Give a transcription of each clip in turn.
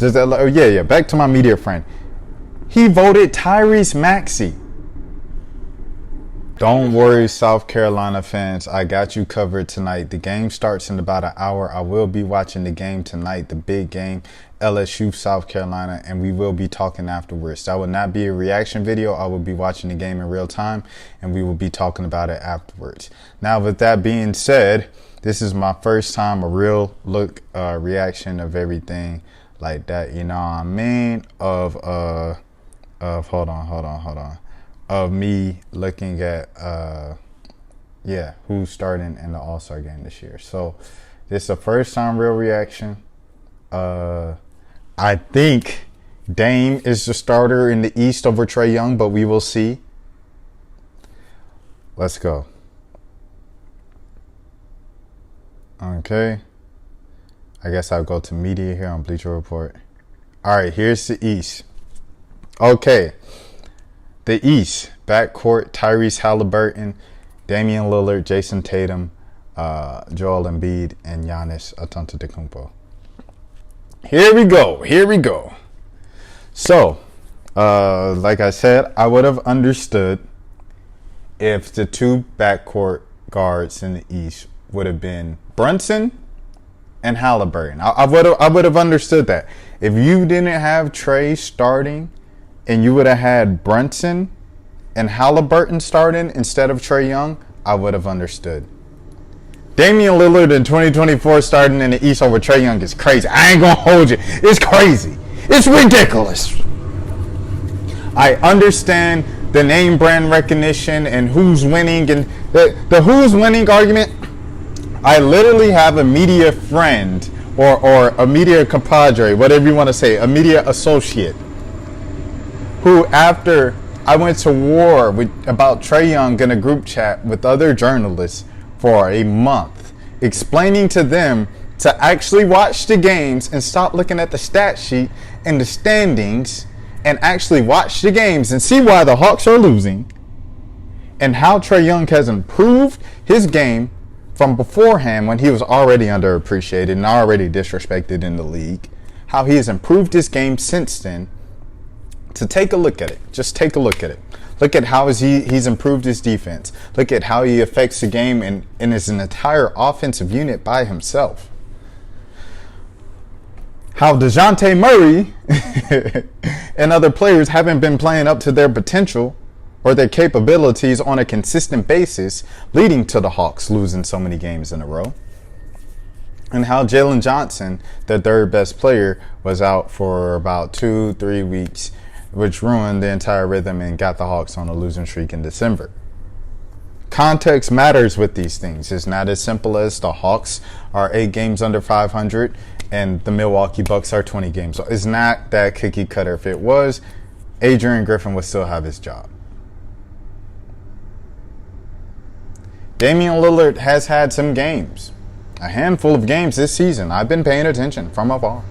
Yeah. Back to my media friend. He voted Tyrese Maxey. Don't worry, South Carolina fans. I got you covered tonight. The game starts in about an hour. I will be watching the game tonight, the big game, LSU, South Carolina, and we will be talking afterwards. That will not be a reaction video. I will be watching the game in real time, and we will be talking about it afterwards. Now, with that being said, this is my first time a real look reaction of everything like that. You know what I mean? Hold on. Of me looking at who's starting in the All-Star game this year. So this is a first time real reaction. I think Dame is the starter in the East over Trae Young, but we will see. Let's go. Okay. I guess I'll go to media here on Bleacher Report. All right, here's the East. Okay. The East, backcourt, Tyrese Halliburton, Damian Lillard, Jason Tatum, Joel Embiid, and Giannis Antetokounmpo. Here we go. So, like I said, I would have understood if the two backcourt guards in the East would have been Brunson and Halliburton. I would have understood that. If you didn't have TRAE starting, and you would have had Brunson and Halliburton starting instead of Trae Young, I would have understood. Damian Lillard in 2024 starting in the East over Trae Young is crazy. I ain't gonna hold you. It's crazy. It's ridiculous. I understand the name brand recognition and who's winning and the who's winning argument. I literally have a media friend or a media compadre, whatever you want to say, a media associate, who after I went to war about Trae Young in a group chat with other journalists for a month, explaining to them to actually watch the games and stop looking at the stat sheet and the standings and actually watch the games and see why the Hawks are losing and how Trae Young has improved his game from beforehand when he was already underappreciated and already disrespected in the league, how he has improved his game since then. To take a look at it. Just take a look at it. Look at how he's improved his defense. Look at how he affects the game and is an entire offensive unit by himself. How DeJounte Murray and other players haven't been playing up to their potential or their capabilities on a consistent basis, leading to the Hawks losing so many games in a row. And how Jalen Johnson, the third best player, was out for about 2-3 weeks, which ruined the entire rhythm and got the Hawks on a losing streak in December. Context matters with these things. It's not as simple as the Hawks are 8 games under 500 and the Milwaukee Bucks are 20 games. So it's not that cookie cutter. If it was, Adrian Griffin would still have his job. Damian Lillard has had some games, a handful of games this season. I've been paying attention from afar,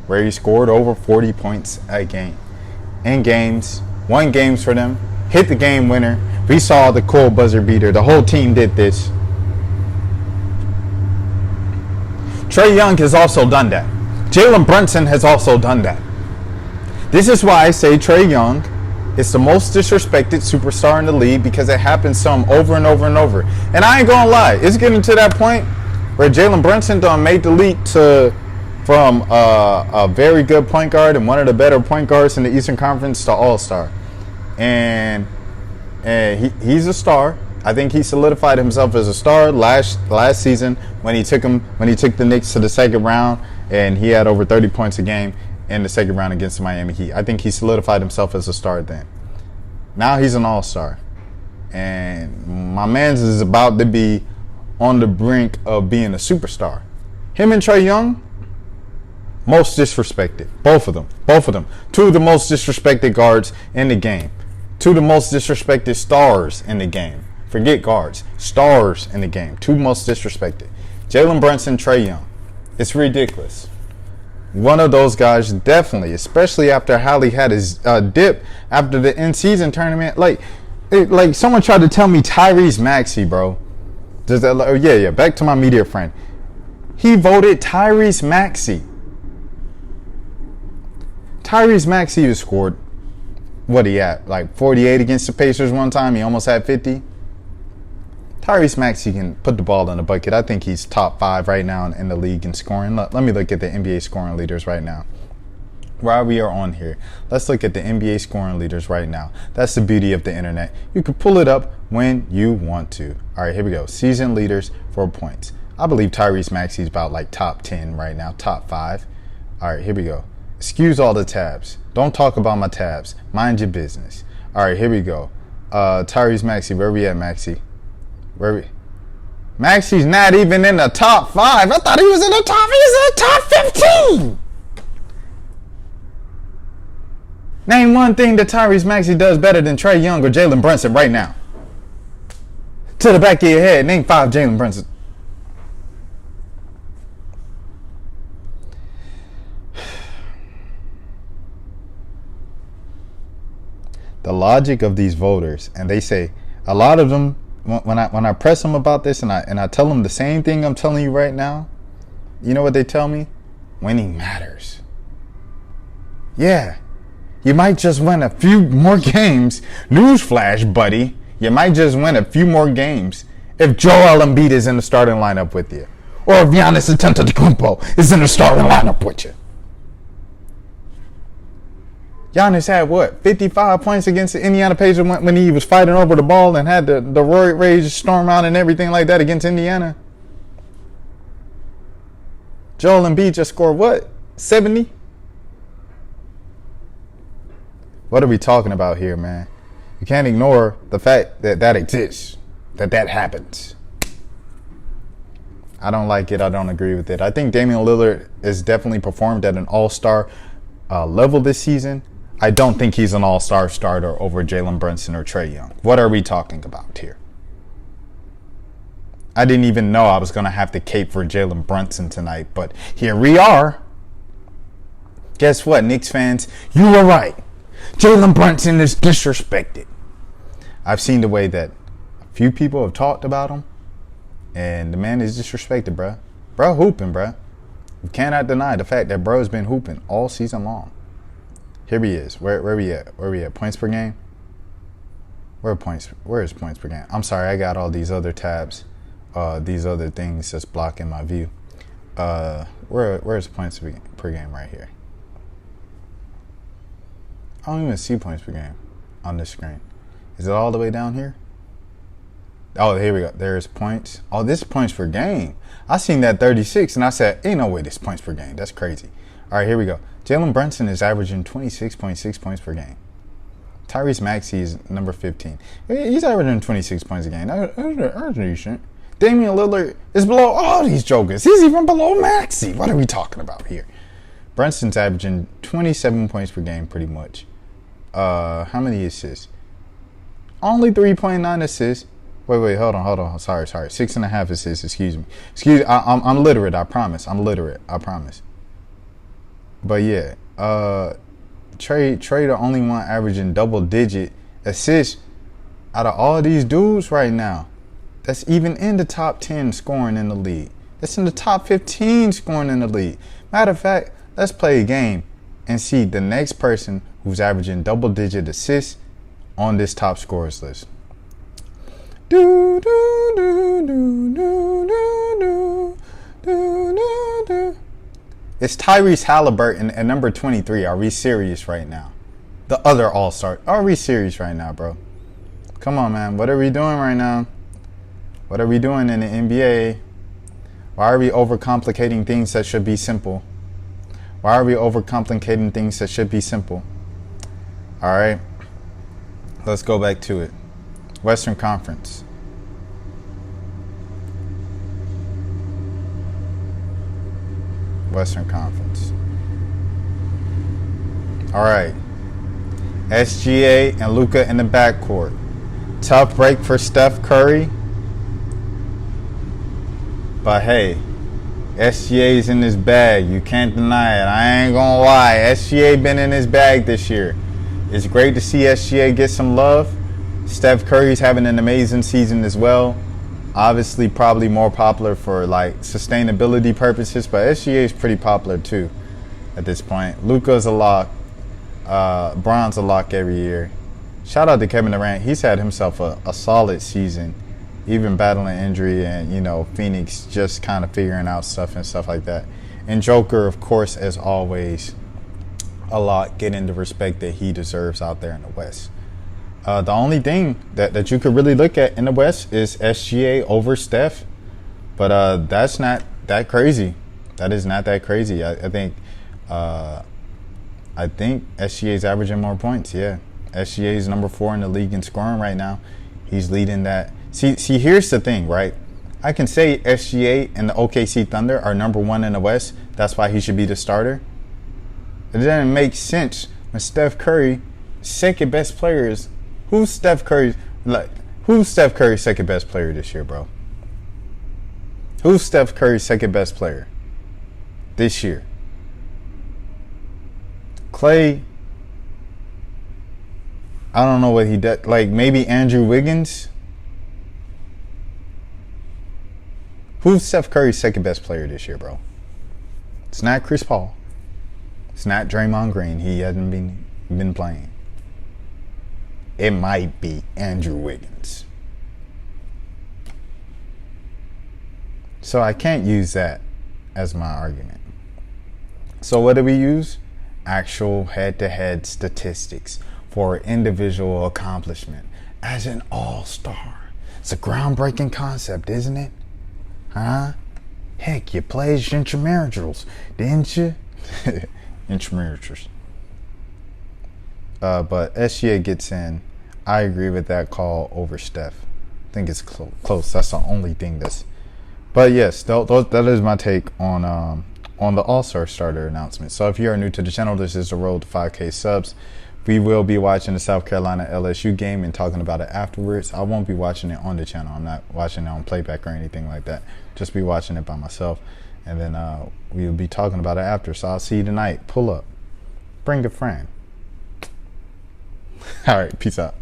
where he scored over 40 points a game. In games, won games for them, hit the game winner. We saw the cool buzzer beater. The whole team did this. Trae Young has also done that. Jalen Brunson has also done that. This is why I say Trae Young is the most disrespected superstar in the league, because it happens some over and over and over. And I ain't gonna lie, it's getting to that point where Jalen Brunson done made the leap from a very good point guard and one of the better point guards in the Eastern Conference to All-Star. And he's a star. I think he solidified himself as a star last season when he took the Knicks to the second round and he had over 30 points a game in the second round against the Miami Heat. I think he solidified himself as a star then. Now he's an All-Star. And my man's is about to be on the brink of being a superstar. Him and Trae Young, most disrespected. Both of them. Two of the most disrespected guards in the game. Two of the most disrespected stars in the game. Forget guards. Stars in the game. Two most disrespected. Jalen Brunson, Trae Young. It's ridiculous. One of those guys definitely, especially after Hallie had his dip after the in-season tournament. Like someone tried to tell me Tyrese Maxey, bro. Back to my media friend. He voted Tyrese Maxey. Tyrese Maxey has scored, what he at? Like 48 against the Pacers one time. He almost had 50. Tyrese Maxey can put the ball in the bucket. I think he's top 5 right now in the league in scoring. Let me look at the NBA scoring leaders right now. While we are on here, let's look at the NBA scoring leaders right now. That's the beauty of the internet. You can pull it up when you want to. All right, here we go. Season leaders for points. I believe Tyrese Maxey is about like top 10 right now, top 5. All right, here we go. Excuse all the tabs. Don't talk about my tabs. Mind your business. All right, here we go. Tyrese Maxey, where we at, Maxey? Maxey's not even in the top 5. I thought he was in the top. He's in the top 15. Name one thing that Tyrese Maxey does better than Trae Young or Jalen Brunson right now. To the back of your head, name 5 Jalen Brunson. The logic of these voters, and they say a lot of them. When I press them about this and I tell them the same thing I'm telling you right now, you know what they tell me? Winning matters. Yeah, you might just win a few more games. Newsflash, buddy. You might just win a few more games if Joel Embiid is in the starting lineup with you, or if Giannis Antetokounmpo is in the starting lineup with you. Giannis had what, 55 points against the Indiana Pacers when he was fighting over the ball and had the roid rage storm out and everything like that against Indiana. Joel Embiid just scored what, 70? What are we talking about here, man? You can't ignore the fact that that exists, that happens. I don't like it. I don't agree with it. I think Damian Lillard has definitely performed at an all-star level this season. I don't think he's an all-star starter over Jalen Brunson or Trae Young. What are we talking about here? I didn't even know I was going to have to cape for Jalen Brunson tonight, but here we are. Guess what, Knicks fans? You were right. Jalen Brunson is disrespected. I've seen the way that a few people have talked about him, and the man is disrespected, bruh. Bro hooping, bruh. You cannot deny the fact that bro's been hooping all season long. Here he is. Where we at? Where we at? Points per game? Where is points per game? I'm sorry, I got all these other tabs. These other things that's blocking my view. Where's points per game right here? I don't even see points per game on this screen. Is it all the way down here? Oh, here we go. There's points. Oh, this is points per game. I seen that 36 and I said, ain't no way this points per game. That's crazy. All right, here we go. Jalen Brunson is averaging 26.6 points per game. Tyrese Maxey is number 15. He's averaging 26 points a game. That's decent. Damian Lillard is below all these jokers. He's even below Maxey. What are we talking about here? Brunson's averaging 27 points per game pretty much. How many assists? Only 3.9 assists. Wait, hold on. Sorry. 6.5 assists, excuse me. I'm literate, I promise. I promise. But yeah, Trae the only one averaging double-digit assists out of all these dudes right now. That's even in the top 10 scoring in the league. That's in the top 15 scoring in the league. Matter of fact, let's play a game and see the next person who's averaging double-digit assists on this top scorers list. Do do do do do do do do. It's Tyrese Halliburton at number 23. Are we serious right now? The other all-star. Are we serious right now, bro? Come on, man. What are we doing right now? What are we doing in the NBA? Why are we overcomplicating things that should be simple? Why are we overcomplicating things that should be simple? All right. Let's go back to it. Western Conference. Western Conference. All right. SGA and Luka in the backcourt. Tough break for Steph Curry. But hey, SGA's in his bag. You can't deny it. I ain't gonna lie. SGA been in his bag this year. It's great to see SGA get some love. Steph Curry's having an amazing season as well. Obviously, probably more popular for like sustainability purposes, but SGA is pretty popular too at this point. Luka's a lock. Bron's a lock every year. Shout out to Kevin Durant. He's had himself a solid season, even battling injury and, you know, Phoenix just kind of figuring out stuff and stuff like that. And Joker, of course, as always, a lot getting the respect that he deserves out there in the West. The only thing that you could really look at in the West is SGA over Steph. But that's not that crazy. That is not that crazy. I think SGA's averaging more points, yeah. SGA is number 4 in the league in scoring right now. He's leading that. See, here's the thing, right? I can say SGA and the OKC Thunder are number 1 in the West. That's why he should be the starter. It doesn't make sense when Steph Curry, second best player is who's Steph Curry's second best player this year, bro? Who's Steph Curry's second best player this year? Clay, I don't know what he does. Like maybe Andrew Wiggins. Who's Steph Curry's second best player this year, bro? It's not Chris Paul. It's not Draymond Green. He hasn't been playing. It might be Andrew Wiggins. So I can't use that as my argument. So what do we use? Actual head-to-head statistics for individual accomplishment as an all-star. It's a groundbreaking concept, isn't it? Huh? Heck, you played intramurals, didn't you? Intramurals. But SGA gets in. I agree with that call over Steph. I think it's close. That's the only thing that's. But yes, that is my take on the All-Star starter announcement. So if you are new to the channel, this is the road to 5K subs. We will be watching the South Carolina LSU game and talking about it afterwards. I won't be watching it on the channel. I'm not watching it on playback or anything like that. Just be watching it by myself. And then we will be talking about it after. So I'll see you tonight. Pull up. Bring a friend. All right. Peace out.